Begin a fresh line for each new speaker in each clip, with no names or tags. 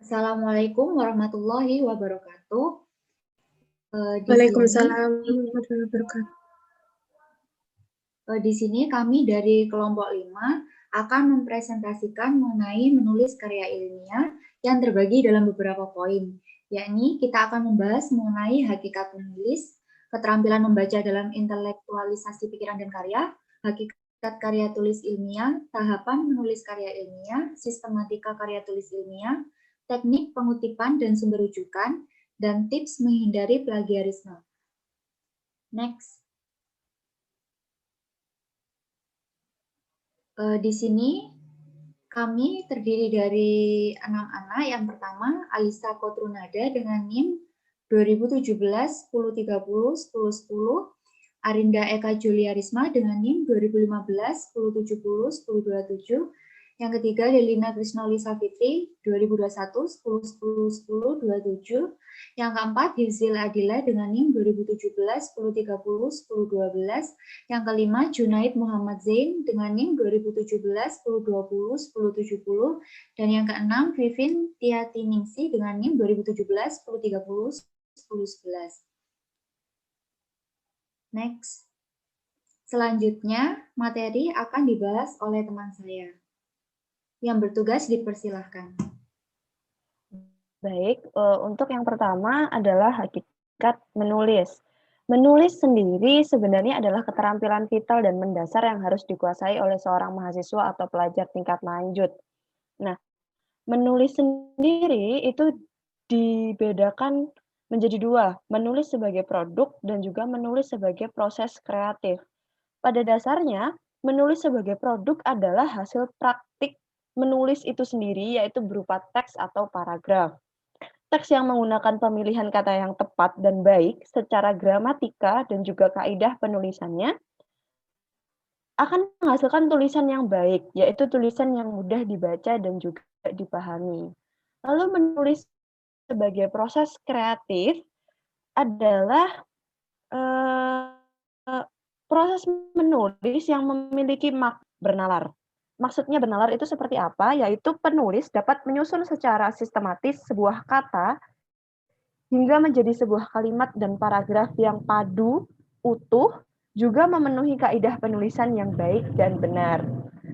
Assalamualaikum warahmatullahi wabarakatuh. Di sini
Waalaikumsalam warahmatullahi wabarakatuh.
di sini kami dari kelompok 5 akan mempresentasikan mengenai menulis karya ilmiah yang terbagi dalam beberapa poin, yakni kita akan membahas mengenai hakikat menulis, keterampilan membaca dalam intelektualisasi pikiran dan karya, hakikat karya tulis ilmiah, tahapan menulis karya ilmiah, sistematika karya tulis ilmiah, teknik pengutipan dan sumber rujukan, dan tips menghindari plagiarisme. Next. Di sini kami terdiri dari 6 anak. Yang pertama, Alisa Kotrunada dengan NIM 2017 1030 1010, Arinda Eka Julia Risma dengan NIM 2015 1070 1027. Yang ketiga, Delina Krisnolisa Fitri 2021 1010 1027. Yang keempat, Hizil Adila dengan NIM 2017 1030 1012. Yang kelima, Junaid Muhammad Zain dengan NIM 2017 1020 1070. Dan yang keenam, Vivin Tiatiningsi dengan NIM 2017 1030 1011. Next. Selanjutnya, materi akan dibahas oleh teman saya. Yang bertugas dipersilahkan.
Baik, untuk yang pertama adalah hakikat menulis. Menulis sendiri sebenarnya adalah keterampilan vital dan mendasar yang harus dikuasai oleh seorang mahasiswa atau pelajar tingkat lanjut. Nah, menulis sendiri itu dibedakan menjadi dua, menulis sebagai produk dan juga menulis sebagai proses kreatif. Pada dasarnya, menulis sebagai produk adalah hasil praktik menulis itu sendiri, yaitu berupa teks atau paragraf. Teks yang menggunakan pemilihan kata yang tepat dan baik secara gramatika dan juga kaidah penulisannya akan menghasilkan tulisan yang baik, yaitu tulisan yang mudah dibaca dan juga dipahami. Lalu menulis sebagai proses kreatif adalah proses menulis yang memiliki bernalar. Maksudnya bernalar itu seperti apa? Yaitu penulis dapat menyusun secara sistematis sebuah kata hingga menjadi sebuah kalimat dan paragraf yang padu, utuh, juga memenuhi kaidah penulisan yang baik dan benar.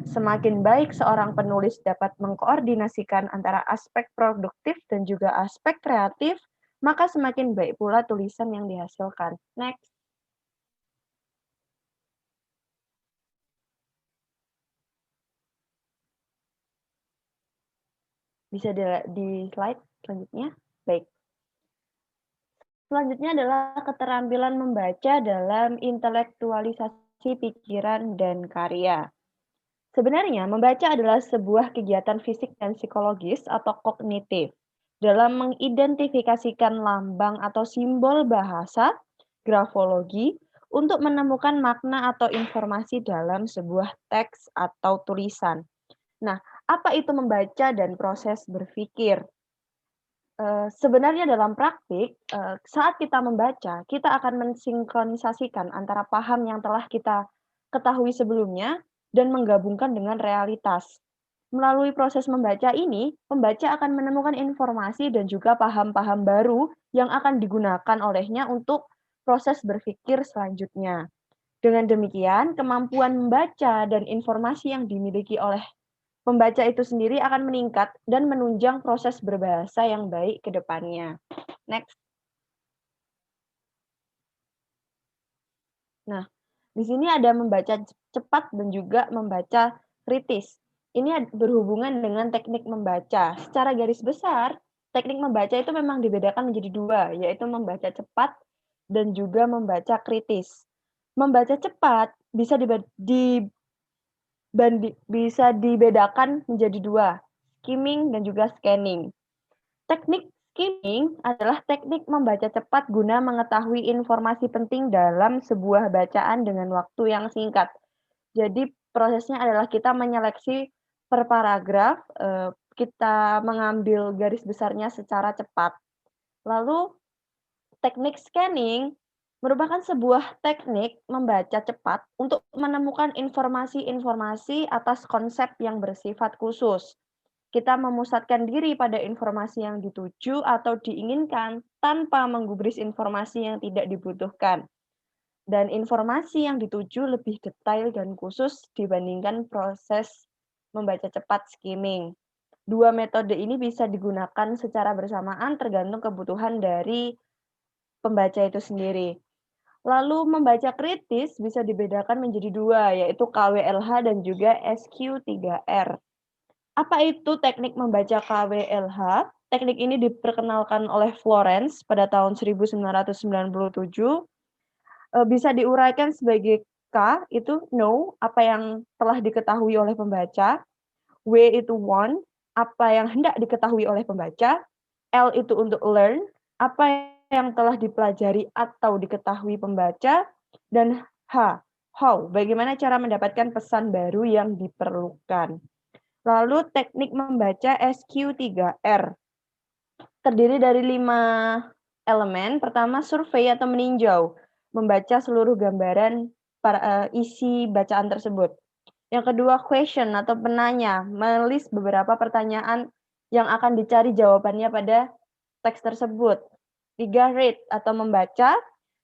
Semakin baik seorang penulis dapat mengkoordinasikan antara aspek produktif dan juga aspek kreatif, maka semakin baik pula tulisan yang dihasilkan. Next. Bisa di slide selanjutnya. Baik. Selanjutnya adalah keterampilan membaca dalam intelektualisasi pikiran dan karya. Sebenarnya, membaca adalah sebuah kegiatan fisik dan psikologis atau kognitif dalam mengidentifikasikan lambang atau simbol bahasa, grafologi, untuk menemukan makna atau informasi dalam sebuah teks atau tulisan. Nah, apa itu membaca dan proses berpikir? Sebenarnya dalam praktik, saat kita membaca, kita akan mensinkronisasikan antara paham yang telah kita ketahui sebelumnya dan menggabungkan dengan realitas. Melalui proses membaca ini, pembaca akan menemukan informasi dan juga paham-paham baru yang akan digunakan olehnya untuk proses berpikir selanjutnya. Dengan demikian, kemampuan membaca dan informasi yang dimiliki oleh pembaca itu sendiri akan meningkat dan menunjang proses berbahasa yang baik ke depannya. Next. Nah, di sini ada membaca cepat dan juga membaca kritis. Ini berhubungan dengan teknik membaca. Secara garis besar, teknik membaca itu memang dibedakan menjadi dua, yaitu membaca cepat dan juga membaca kritis. Membaca cepat bisa dibedakan menjadi dua, skimming dan juga scanning. Teknik skimming adalah teknik membaca cepat guna mengetahui informasi penting dalam sebuah bacaan dengan waktu yang singkat. Jadi prosesnya adalah kita menyeleksi per paragraf, kita mengambil garis besarnya secara cepat. Lalu teknik scanning merupakan sebuah teknik membaca cepat untuk menemukan informasi-informasi atas konsep yang bersifat khusus. Kita memusatkan diri pada informasi yang dituju atau diinginkan tanpa menggubris informasi yang tidak dibutuhkan. Dan informasi yang dituju lebih detail dan khusus dibandingkan proses membaca cepat skimming. Dua metode ini bisa digunakan secara bersamaan tergantung kebutuhan dari pembaca itu sendiri. Lalu membaca kritis bisa dibedakan menjadi dua, yaitu KWLH dan juga SQ3R. Apa itu teknik membaca KWLH? Teknik ini diperkenalkan oleh Florence pada tahun 1997. Bisa diuraikan sebagai K itu know, apa yang telah diketahui oleh pembaca. W itu want, apa yang hendak diketahui oleh pembaca. L itu untuk learn, apa yang telah dipelajari atau diketahui pembaca. Dan H, how, bagaimana cara mendapatkan pesan baru yang diperlukan. Lalu teknik membaca SQ3R. Terdiri dari 5 elemen. Pertama, survei atau meninjau, membaca seluruh gambaran isi bacaan tersebut. Yang kedua, question atau penanya, menulis beberapa pertanyaan yang akan dicari jawabannya pada teks tersebut. 3, read atau membaca,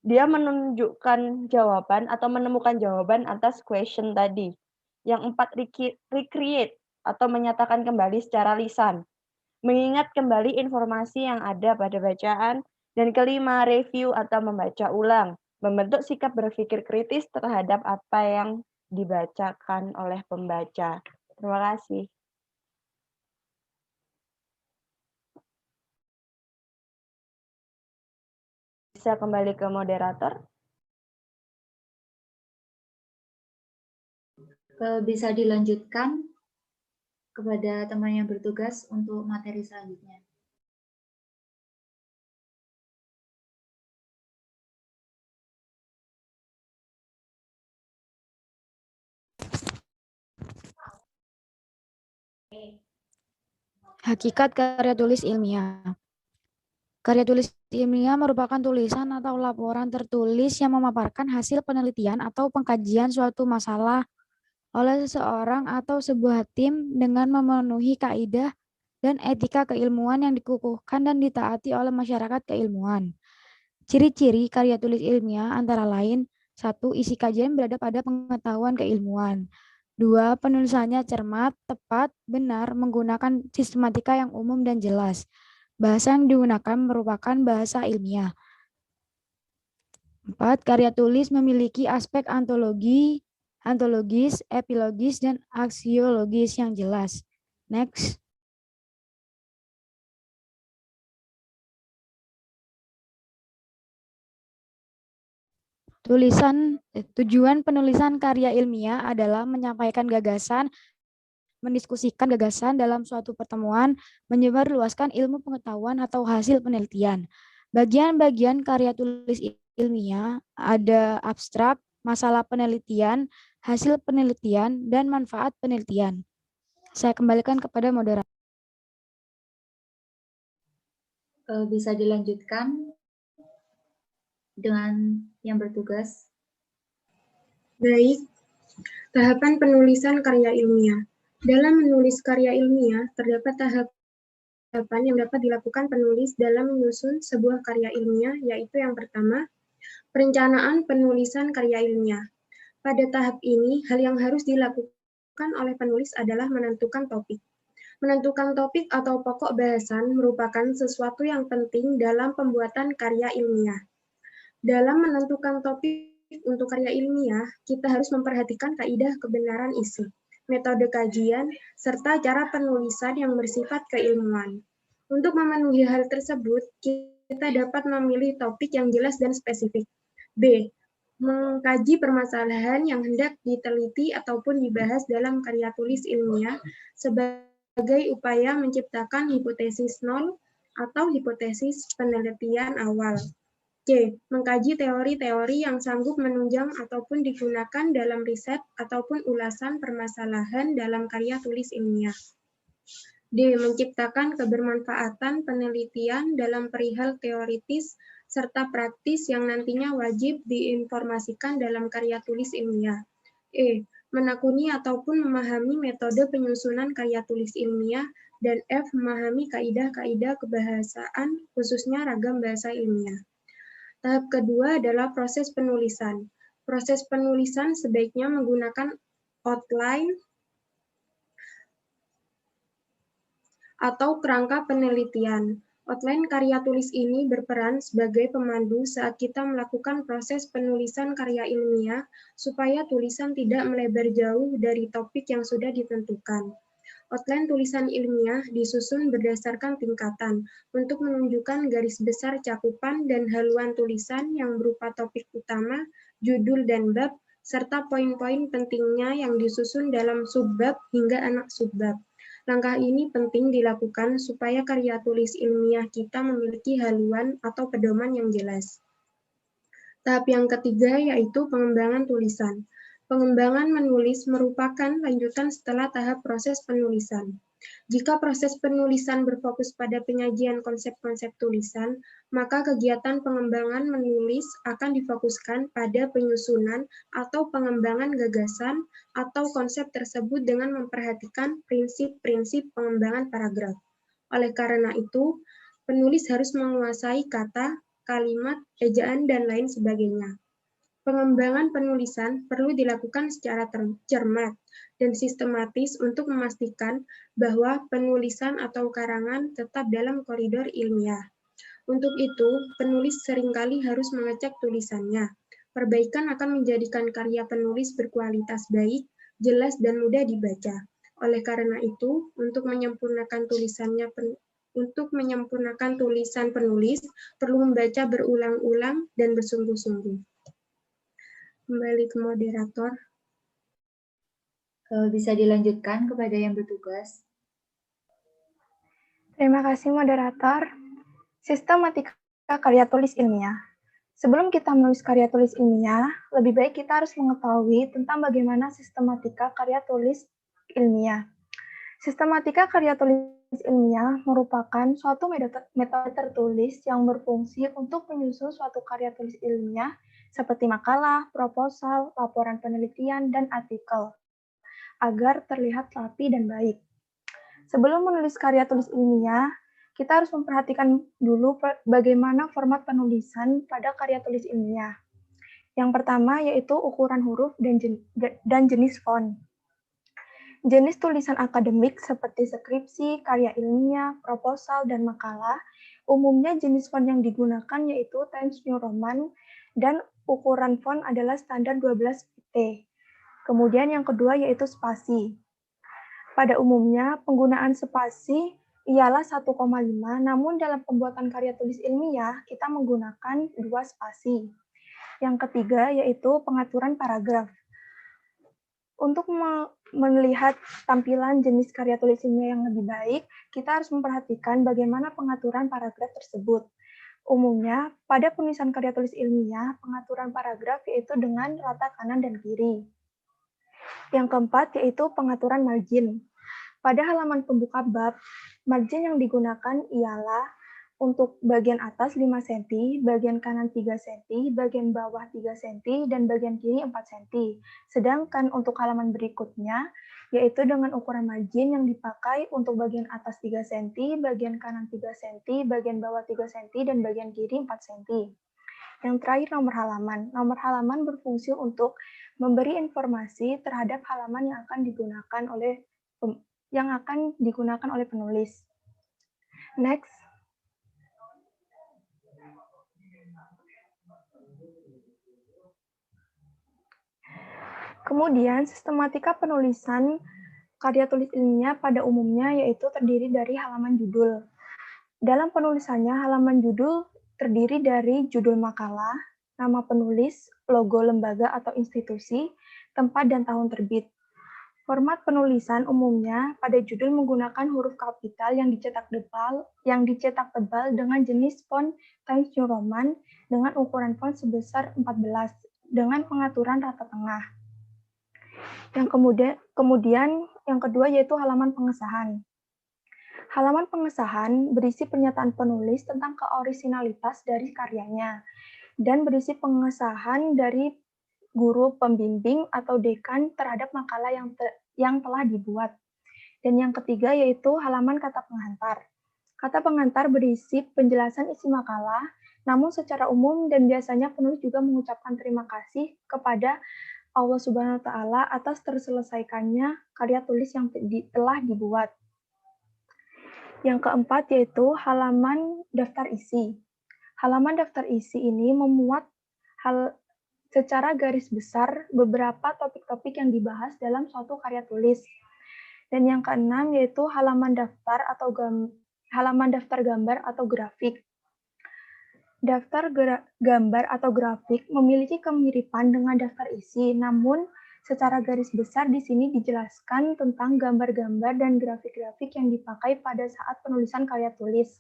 dia menunjukkan jawaban atau menemukan jawaban atas question tadi. Yang 4, recreate atau menyatakan kembali secara lisan, mengingat kembali informasi yang ada pada bacaan. Dan kelima, review atau membaca ulang, membentuk sikap berpikir kritis terhadap apa yang dibacakan oleh pembaca. Terima kasih. Bisa kembali ke moderator.
Bisa dilanjutkan kepada teman yang bertugas untuk materi selanjutnya.
Hakikat karya tulis ilmiah. Karya tulis ilmiah merupakan tulisan atau laporan tertulis yang memaparkan hasil penelitian atau pengkajian suatu masalah oleh seseorang atau sebuah tim dengan memenuhi kaidah dan etika keilmuan yang dikukuhkan dan ditaati oleh masyarakat keilmuan. Ciri-ciri karya tulis ilmiah antara lain: 1. Isi kajian berada pada pengetahuan keilmuan. 2. Penulisannya cermat, tepat, benar, menggunakan sistematika yang umum dan jelas. Bahasa yang digunakan merupakan bahasa ilmiah. 4. Karya tulis memiliki aspek ontologis, epilogis, dan aksiologis yang jelas. Next. Tujuan penulisan karya ilmiah adalah menyampaikan gagasan, mendiskusikan gagasan dalam suatu pertemuan, menyebarluaskan ilmu pengetahuan atau hasil penelitian. Bagian-bagian karya tulis ilmiah ada abstrak, masalah penelitian, hasil penelitian, dan manfaat penelitian. Saya kembalikan kepada moderator.
Bisa dilanjutkan dengan yang bertugas.
Baik, tahapan penulisan karya ilmiah. Dalam menulis karya ilmiah, terdapat tahapan yang dapat dilakukan penulis dalam menyusun sebuah karya ilmiah, yaitu yang pertama, perencanaan penulisan karya ilmiah. Pada tahap ini, hal yang harus dilakukan oleh penulis adalah menentukan topik. Menentukan topik atau pokok bahasan merupakan sesuatu yang penting dalam pembuatan karya ilmiah. Dalam menentukan topik untuk karya ilmiah, kita harus memperhatikan kaidah kebenaran isi, metode kajian, serta cara penulisan yang bersifat keilmuan. Untuk memenuhi hal tersebut, kita dapat memilih topik yang jelas dan spesifik. B. Mengkaji permasalahan yang hendak diteliti ataupun dibahas dalam karya tulis ilmiah sebagai upaya menciptakan hipotesis nol atau hipotesis penelitian awal. C. Mengkaji teori-teori yang sanggup menunjang ataupun digunakan dalam riset ataupun ulasan permasalahan dalam karya tulis ilmiah. D. Menciptakan kebermanfaatan penelitian dalam perihal teoritis serta praktis yang nantinya wajib diinformasikan dalam karya tulis ilmiah. E. menekuni ataupun memahami metode penyusunan karya tulis ilmiah, dan F. memahami kaidah-kaidah kebahasaan, khususnya ragam bahasa ilmiah. Tahap kedua adalah proses penulisan. Proses penulisan sebaiknya menggunakan outline atau kerangka penelitian. Outline karya tulis ini berperan sebagai pemandu saat kita melakukan proses penulisan karya ilmiah supaya tulisan tidak melebar jauh dari topik yang sudah ditentukan. Outline tulisan ilmiah disusun berdasarkan tingkatan untuk menunjukkan garis besar cakupan dan haluan tulisan yang berupa topik utama, judul dan bab, serta poin-poin pentingnya yang disusun dalam subbab hingga anak subbab. Langkah ini penting dilakukan supaya karya tulis ilmiah kita memiliki haluan atau pedoman yang jelas. Tahap yang ketiga yaitu pengembangan tulisan. Pengembangan menulis merupakan lanjutan setelah tahap proses penulisan. Jika proses penulisan berfokus pada penyajian konsep-konsep tulisan, maka kegiatan pengembangan menulis akan difokuskan pada penyusunan atau pengembangan gagasan atau konsep tersebut dengan memperhatikan prinsip-prinsip pengembangan paragraf. Oleh karena itu, penulis harus menguasai kata, kalimat, ejaan, dan lain sebagainya. Pengembangan penulisan perlu dilakukan secara cermat dan sistematis untuk memastikan bahwa penulisan atau karangan tetap dalam koridor ilmiah. Untuk itu, penulis seringkali harus mengecek tulisannya. Perbaikan akan menjadikan karya penulis berkualitas baik, jelas, dan mudah dibaca. Oleh karena itu, untuk menyempurnakan tulisan penulis, perlu membaca berulang-ulang dan bersungguh-sungguh. Kembali ke moderator.
Bisa dilanjutkan kepada yang bertugas.
Terima kasih moderator. Sistematika karya tulis ilmiah. Sebelum kita menulis karya tulis ilmiah, lebih baik kita harus mengetahui tentang bagaimana sistematika karya tulis ilmiah. Sistematika karya tulis ilmiah merupakan suatu metode tertulis yang berfungsi untuk menyusun suatu karya tulis ilmiah seperti makalah, proposal, laporan penelitian, dan artikel, agar terlihat rapi dan baik. Sebelum menulis karya tulis ilmiah, kita harus memperhatikan dulu bagaimana format penulisan pada karya tulis ilmiah. Yang pertama yaitu ukuran huruf dan jenis font. Jenis tulisan akademik seperti skripsi, karya ilmiah, proposal, dan makalah, umumnya jenis font yang digunakan yaitu Times New Roman dan ukuran font adalah standar 12 pt. Kemudian yang kedua yaitu spasi. Pada umumnya penggunaan spasi ialah 1,5, namun dalam pembuatan karya tulis ilmiah kita menggunakan 2 spasi. Yang ketiga yaitu pengaturan paragraf. Untuk melihat tampilan jenis karya tulis ilmiah yang lebih baik, kita harus memperhatikan bagaimana pengaturan paragraf tersebut. Umumnya, pada penulisan karya tulis ilmiah, pengaturan paragraf yaitu dengan rata kanan dan kiri. Yang keempat yaitu pengaturan margin. Pada halaman pembuka bab, margin yang digunakan ialah untuk bagian atas 5 cm, bagian kanan 3 cm, bagian bawah 3 cm, dan bagian kiri 4 cm. Sedangkan untuk halaman berikutnya, yaitu dengan ukuran margin yang dipakai untuk bagian atas 3 cm, bagian kanan 3 cm, bagian bawah 3 cm, dan bagian kiri 4 cm. Yang terakhir nomor halaman. Nomor halaman berfungsi untuk memberi informasi terhadap halaman yang akan digunakan oleh penulis. Next. Kemudian, sistematika penulisan karya tulis ilmiah pada umumnya yaitu terdiri dari halaman judul. Dalam penulisannya, halaman judul terdiri dari judul makalah, nama penulis, logo lembaga atau institusi, tempat dan tahun terbit. Format penulisan umumnya pada judul menggunakan huruf kapital yang dicetak tebal dengan jenis font Times New Roman dengan ukuran font sebesar 14 dengan pengaturan rata tengah. Yang kemudian yang kedua yaitu halaman pengesahan. Halaman pengesahan berisi pernyataan penulis tentang keorisinalitas dari karyanya dan berisi pengesahan dari guru pembimbing atau dekan terhadap makalah yang telah dibuat. Dan yang ketiga yaitu halaman kata pengantar. Kata pengantar berisi penjelasan isi makalah, namun secara umum dan biasanya penulis juga mengucapkan terima kasih kepada Allah Subhanahu wa Ta'ala atas terselesaikannya karya tulis yang telah dibuat. Yang keempat yaitu halaman daftar isi. Halaman daftar isi ini memuat secara garis besar beberapa topik-topik yang dibahas dalam suatu karya tulis. Dan yang keenam yaitu halaman daftar gambar atau grafik. Daftar gambar atau grafik memiliki kemiripan dengan daftar isi, namun secara garis besar di sini dijelaskan tentang gambar-gambar dan grafik-grafik yang dipakai pada saat penulisan karya tulis.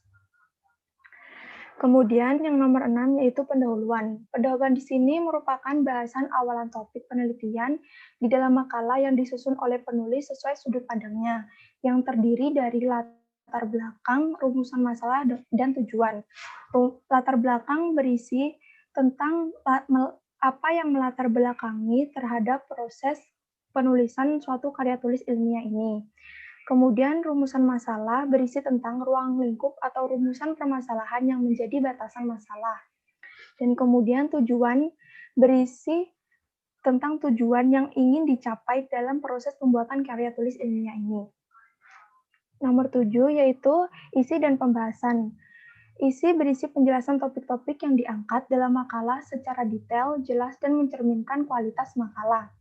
Kemudian yang nomor 6 yaitu pendahuluan. Pendahuluan di sini merupakan bahasan awalan topik penelitian di dalam makalah yang disusun oleh penulis sesuai sudut pandangnya, yang terdiri dari latar belakang, rumusan masalah, dan tujuan. Latar belakang berisi tentang apa yang melatar belakangi terhadap proses penulisan suatu karya tulis ilmiah ini. Kemudian rumusan masalah berisi tentang ruang lingkup atau rumusan permasalahan yang menjadi batasan masalah. Dan kemudian tujuan berisi tentang tujuan yang ingin dicapai dalam proses pembuatan karya tulis ilmiah ini. Nomor 7 yaitu isi dan pembahasan. Isi berisi penjelasan topik-topik yang diangkat dalam makalah secara detail, jelas, dan mencerminkan kualitas makalah.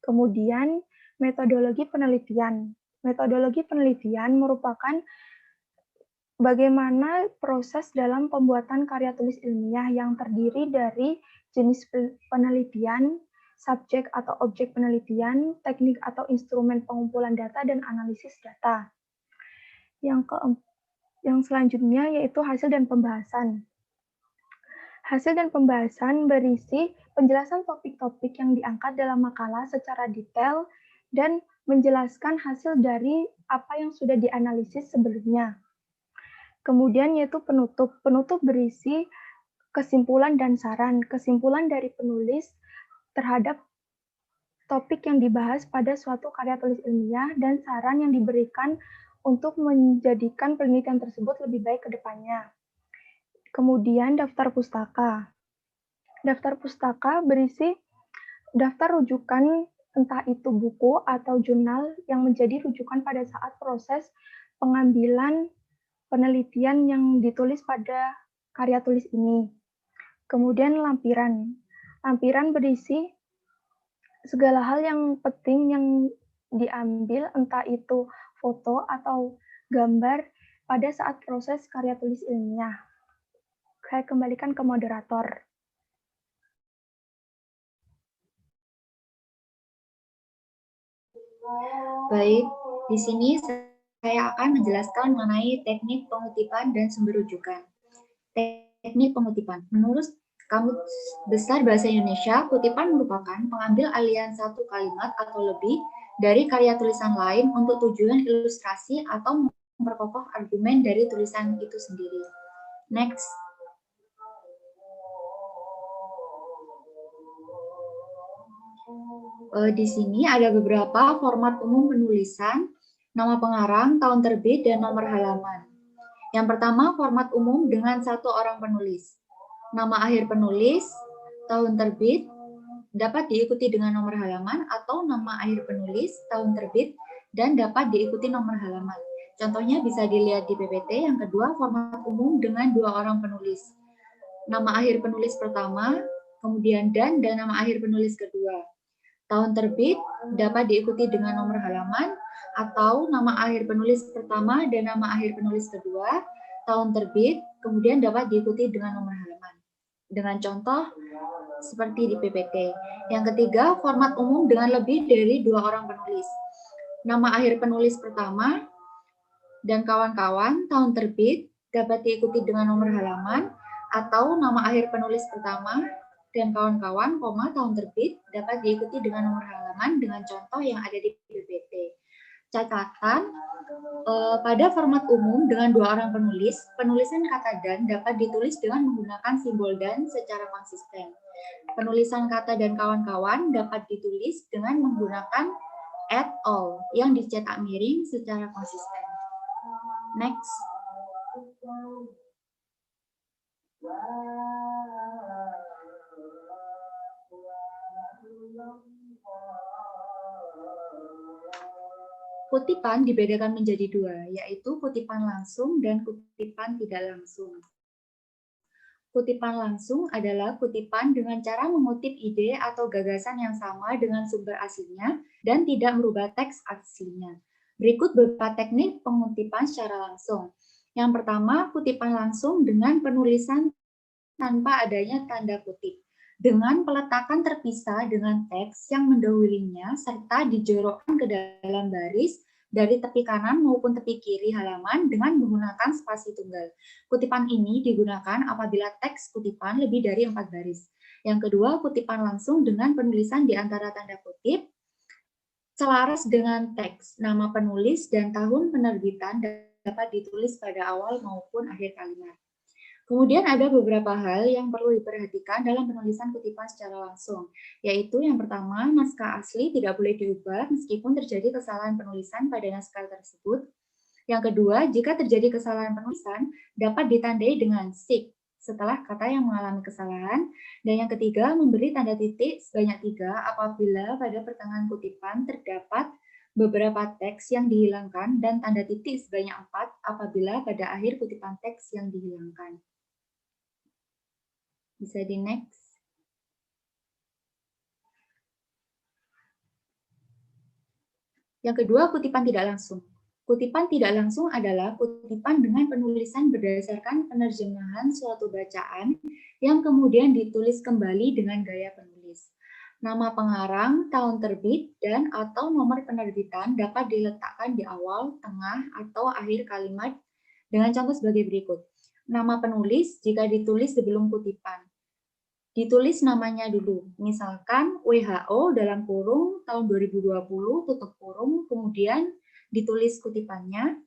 Kemudian metodologi penelitian. Metodologi penelitian merupakan bagaimana proses dalam pembuatan karya tulis ilmiah yang terdiri dari jenis penelitian, subjek atau objek penelitian, teknik atau instrumen pengumpulan data, dan analisis data. Yang selanjutnya yaitu hasil dan pembahasan. Hasil dan pembahasan berisi penjelasan topik-topik yang diangkat dalam makalah secara detail dan menjelaskan hasil dari apa yang sudah dianalisis sebelumnya. Kemudian yaitu penutup. Penutup berisi kesimpulan dan saran. Kesimpulan dari penulis terhadap topik yang dibahas pada suatu karya tulis ilmiah dan saran yang diberikan untuk menjadikan penelitian tersebut lebih baik ke depannya. Kemudian daftar pustaka. Daftar pustaka berisi daftar rujukan entah itu buku atau jurnal yang menjadi rujukan pada saat proses pengambilan penelitian yang ditulis pada karya tulis ini. Kemudian lampiran. Lampiran berisi segala hal yang penting yang diambil, entah itu foto atau gambar pada saat proses karya tulis ilmiah. Saya kembalikan ke moderator.
Baik, di sini saya akan menjelaskan mengenai teknik pengutipan dan sumber rujukan. Teknik pengutipan. Menurut Kamus Besar Bahasa Indonesia, kutipan merupakan pengambil alihan satu kalimat atau lebih dari karya tulisan lain untuk tujuan ilustrasi atau memperkokoh argumen dari tulisan itu sendiri. Next. Di sini ada beberapa format umum penulisan, nama pengarang, tahun terbit, dan nomor halaman. Yang pertama, format umum dengan satu orang penulis. Nama akhir penulis, tahun terbit, dapat diikuti dengan nomor halaman, atau nama akhir penulis, tahun terbit, dan dapat diikuti nomor halaman. Contohnya bisa dilihat di PPT. Yang kedua, format umum dengan dua orang penulis. Nama akhir penulis pertama, kemudian dan nama akhir penulis kedua. Tahun terbit dapat diikuti dengan nomor halaman atau nama akhir penulis pertama dan nama akhir penulis kedua, tahun terbit, kemudian dapat diikuti dengan nomor halaman. Dengan contoh seperti di PPT. Yang ketiga, format umum dengan lebih dari dua orang penulis. Nama akhir penulis pertama dan kawan-kawan, tahun terbit, dapat diikuti dengan nomor halaman atau nama akhir penulis pertama dan kawan-kawan, tahun terbit dapat diikuti dengan nomor halaman dengan contoh yang ada di PPT. Catatan, pada format umum dengan dua orang penulis, penulisan kata dan dapat ditulis dengan menggunakan simbol dan secara konsisten. Penulisan kata dan kawan-kawan dapat ditulis dengan menggunakan et al. Yang dicetak miring secara konsisten. Next. Kutipan dibedakan menjadi dua, yaitu kutipan langsung dan kutipan tidak langsung. Kutipan langsung adalah kutipan dengan cara mengutip ide atau gagasan yang sama dengan sumber aslinya dan tidak merubah teks aslinya. Berikut beberapa teknik pengutipan secara langsung. Yang pertama, kutipan langsung dengan penulisan tanpa adanya tanda kutip, dengan peletakan terpisah dengan teks yang mendahulunya serta dijorokkan ke dalam baris dari tepi kanan maupun tepi kiri halaman dengan menggunakan spasi tunggal. Kutipan ini digunakan apabila teks kutipan lebih dari 4 baris. Yang kedua, kutipan langsung dengan penulisan di antara tanda kutip selaras dengan teks, nama penulis, dan tahun penerbitan dapat ditulis pada awal maupun akhir kalimat. Kemudian ada beberapa hal yang perlu diperhatikan dalam penulisan kutipan secara langsung, yaitu yang pertama, naskah asli tidak boleh diubah meskipun terjadi kesalahan penulisan pada naskah tersebut. Yang kedua, jika terjadi kesalahan penulisan, dapat ditandai dengan sig setelah kata yang mengalami kesalahan. Dan yang ketiga, memberi tanda titik sebanyak 3 apabila pada pertengahan kutipan terdapat beberapa teks yang dihilangkan dan tanda titik sebanyak 4 apabila pada akhir kutipan teks yang dihilangkan. Bisa di next. Yang kedua, kutipan tidak langsung. Kutipan tidak langsung adalah kutipan dengan penulisan berdasarkan penerjemahan suatu bacaan yang kemudian ditulis kembali dengan gaya penulis. Nama pengarang, tahun terbit, dan atau nomor penerbitan dapat diletakkan di awal, tengah, atau akhir kalimat dengan contoh sebagai berikut. Nama penulis jika ditulis sebelum kutipan. Ditulis namanya dulu, misalkan WHO dalam kurung tahun 2020 tutup kurung, kemudian ditulis kutipannya.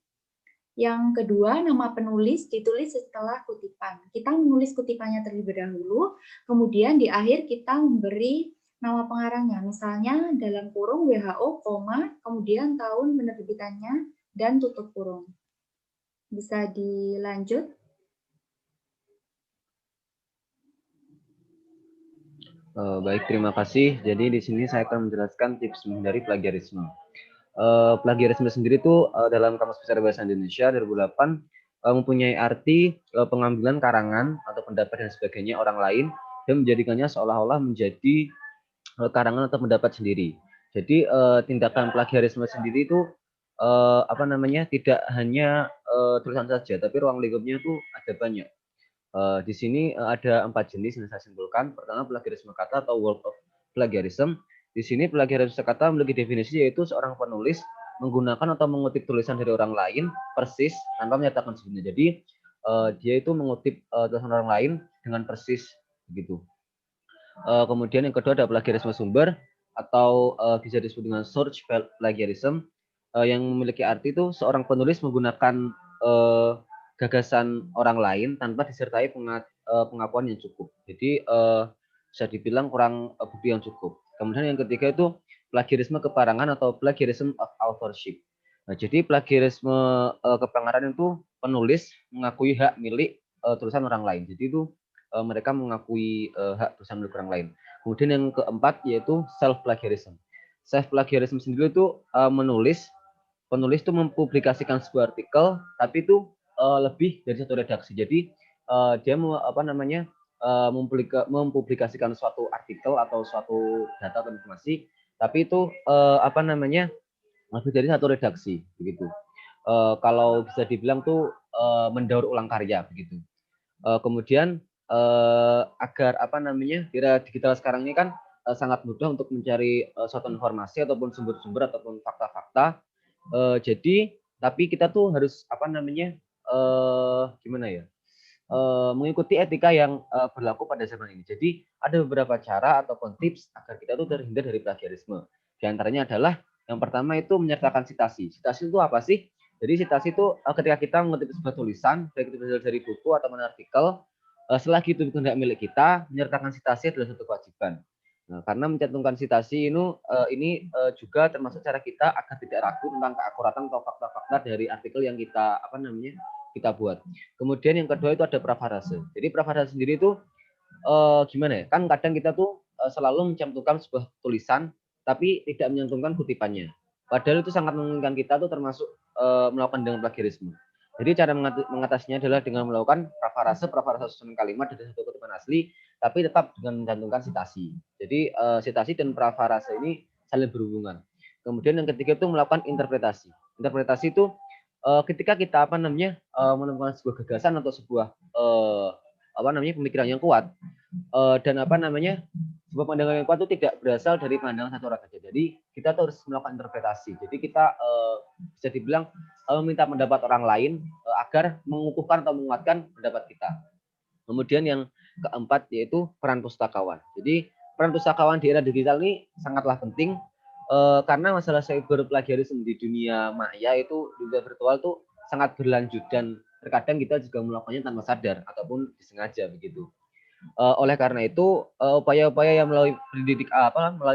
Yang kedua, nama penulis ditulis setelah kutipan. Kita menulis kutipannya terlebih dahulu, kemudian di akhir kita memberi nama pengarangnya, misalnya dalam kurung WHO, kemudian tahun penerbitannya dan tutup kurung. Bisa dilanjut.
Baik, terima kasih. Jadi di sini saya akan menjelaskan tips menghindari plagiarisme. Plagiarisme sendiri itu dalam Kamus Besar Bahasa Indonesia 2008 mempunyai arti pengambilan karangan atau pendapat dan sebagainya orang lain dan menjadikannya seolah-olah menjadi karangan atau pendapat sendiri. Jadi tindakan plagiarisme sendiri itu tidak hanya tulisan saja, tapi ruang lingkupnya itu ada banyak. Di sini ada 4 jenis yang saya simpulkan. Pertama, plagiarisme kata atau word of plagiarism. Di sini plagiarisme kata memiliki definisi yaitu seorang penulis menggunakan atau mengutip tulisan dari orang lain persis tanpa menyatakan sebelumnya. Jadi dia itu mengutip tulisan orang lain dengan persis begitu. Kemudian yang kedua ada plagiarisme sumber atau bisa disebut dengan source plagiarism yang memiliki arti itu seorang penulis menggunakan gagasan orang lain tanpa disertai pengakuan yang cukup. Jadi bisa dibilang kurang bukti yang cukup. Kemudian yang ketiga itu plagiarisme keparangan atau plagiarism of authorship. Nah, jadi plagiarisme keparangan itu penulis mengakui hak milik tulisan orang lain. Jadi itu mereka mengakui hak tulisan milik orang lain. Kemudian yang keempat yaitu self plagiarism. Self plagiarism sendiri itu penulis itu mempublikasikan sebuah artikel, tapi itu lebih dari satu redaksi. Jadi dia mempublikasikan suatu artikel atau suatu data atau informasi, tapi itu lebih dari satu redaksi, begitu. Kalau bisa dibilang tuh mendaur ulang karya, begitu. Kemudian agar di era digital sekarang ini kan sangat mudah untuk mencari suatu informasi ataupun sumber-sumber ataupun fakta-fakta. Jadi tapi kita tuh harus mengikuti etika yang berlaku pada zaman ini. Jadi ada beberapa cara ataupun tips agar kita tuh terhindar dari plagiarisme. Di antaranya adalah yang pertama itu menyertakan citasi. Citasi itu apa sih? Jadi citasi itu ketika kita mengutip sebuah tulisan, baik itu dari buku atau artikel, Selagi itu bukan hak milik kita, menyertakan sitasi adalah satu kewajiban. Nah, karena mencantumkan sitasi ini juga termasuk cara kita agar tidak ragu tentang keakuratan atau fakta-fakta dari artikel yang kita kita buat. Kemudian yang kedua itu ada prafarase. Jadi prafarase sendiri itu gimana ya? Kan kadang kita tuh selalu mencantumkan sebuah tulisan tapi tidak menyantumkan kutipannya. Padahal itu sangat memungkinkan kita tuh termasuk melakukan dengan plagiarisme. Jadi cara mengatasinya adalah dengan melakukan prafarase susunan kalimat dari satu kutipan asli, tapi tetap dengan mencantumkan sitasi. Jadi sitasi dan prafarase ini saling berhubungan. Kemudian yang ketiga itu melakukan interpretasi. Interpretasi itu ketika kita menemukan sebuah gagasan atau sebuah pemikiran yang kuat dan sebuah pandangan yang kuat itu tidak berasal dari pandangan satu orang saja. Jadi kita tuh harus melakukan interpretasi. Jadi kita bisa dibilang meminta pendapat orang lain agar mengukuhkan atau menguatkan pendapat kita. Kemudian yang keempat yaitu peran pustakawan. Jadi peran pustakawan di era digital ini sangatlah penting karena masalah cyber plagiarisme di dunia maya itu dunia virtual tuh sangat berlanjut dan terkadang kita juga melakukannya tanpa sadar ataupun disengaja begitu. Oleh karena itu upaya-upaya yang melalui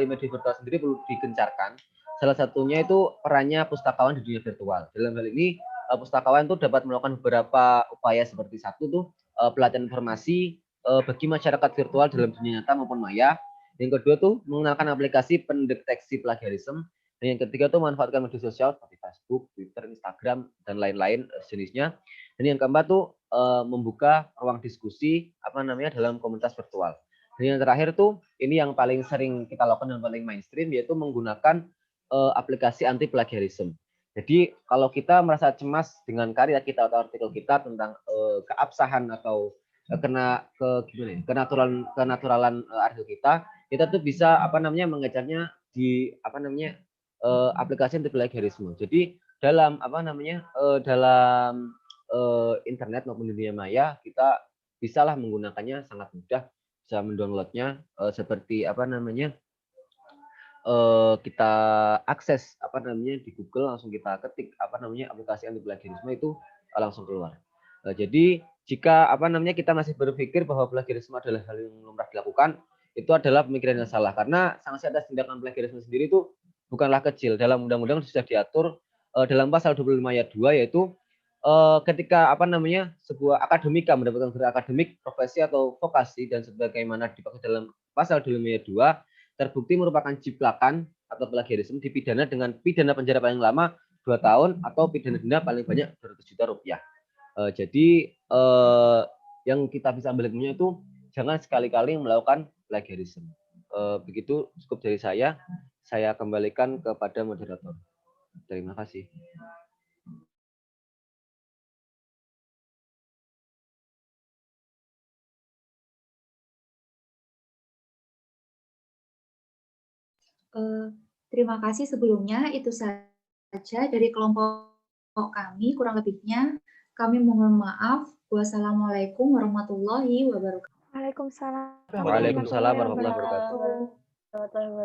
media virtual sendiri perlu digencarkan. Salah satunya itu perannya pustakawan di dunia virtual. Dalam hal ini pustakawan itu dapat melakukan beberapa upaya seperti satu tuh pelatihan informasi bagi masyarakat virtual dalam dunia nyata maupun maya. Yang kedua tuh menggunakan aplikasi pendeteksi plagiarisme. Dan yang ketiga tuh manfaatkan media sosial seperti Facebook, Twitter, Instagram dan lain-lain jenisnya. Dan yang keempat tuh membuka ruang diskusi dalam komunitas virtual. Dan yang terakhir tuh ini yang paling sering kita lakukan dan paling mainstream yaitu menggunakan aplikasi anti plagiarisme. Jadi kalau kita merasa cemas dengan karya kita atau artikel kita tentang keabsahan atau kenaturalan artikel kita tuh bisa mengejarnya di aplikasi anti plagiarisme. Jadi dalam dalam internet maupun dunia maya kita bisalah menggunakannya sangat mudah, bisa mendownloadnya seperti kita akses di Google, langsung kita ketik aplikasi anti plagiarisme itu langsung keluar. Jadi jika kita masih berpikir bahwa plagiarisme adalah hal yang lumrah dilakukan, itu adalah pemikiran yang salah karena sanksi atas tindakan plagiarisme sendiri itu bukanlah kecil. Dalam undang-undang sudah diatur dalam pasal 25 ayat 2 yaitu ketika sebuah akademika mendapatkan gelar akademik, profesi atau vokasi dan sebagaimana dipakai dalam pasal 25 ayat 2 terbukti merupakan jiplakan atau plagiarisme dipidana dengan pidana penjara paling lama 2 tahun atau pidana denda paling banyak 200 juta rupiah. Jadi yang kita bisa ambil hikmahnya itu jangan sekali-kali melakukan plagiarisme. Begitu cukup dari saya kembalikan kepada moderator. Terima kasih.
Terima kasih sebelumnya, itu saja dari kelompok kami, kurang lebihnya kami mohon maaf. Wassalamualaikum warahmatullahi wabarakatuh.
Waalaikumsalam.
Waalaikumsalam warahmatullahi wabarakatuh.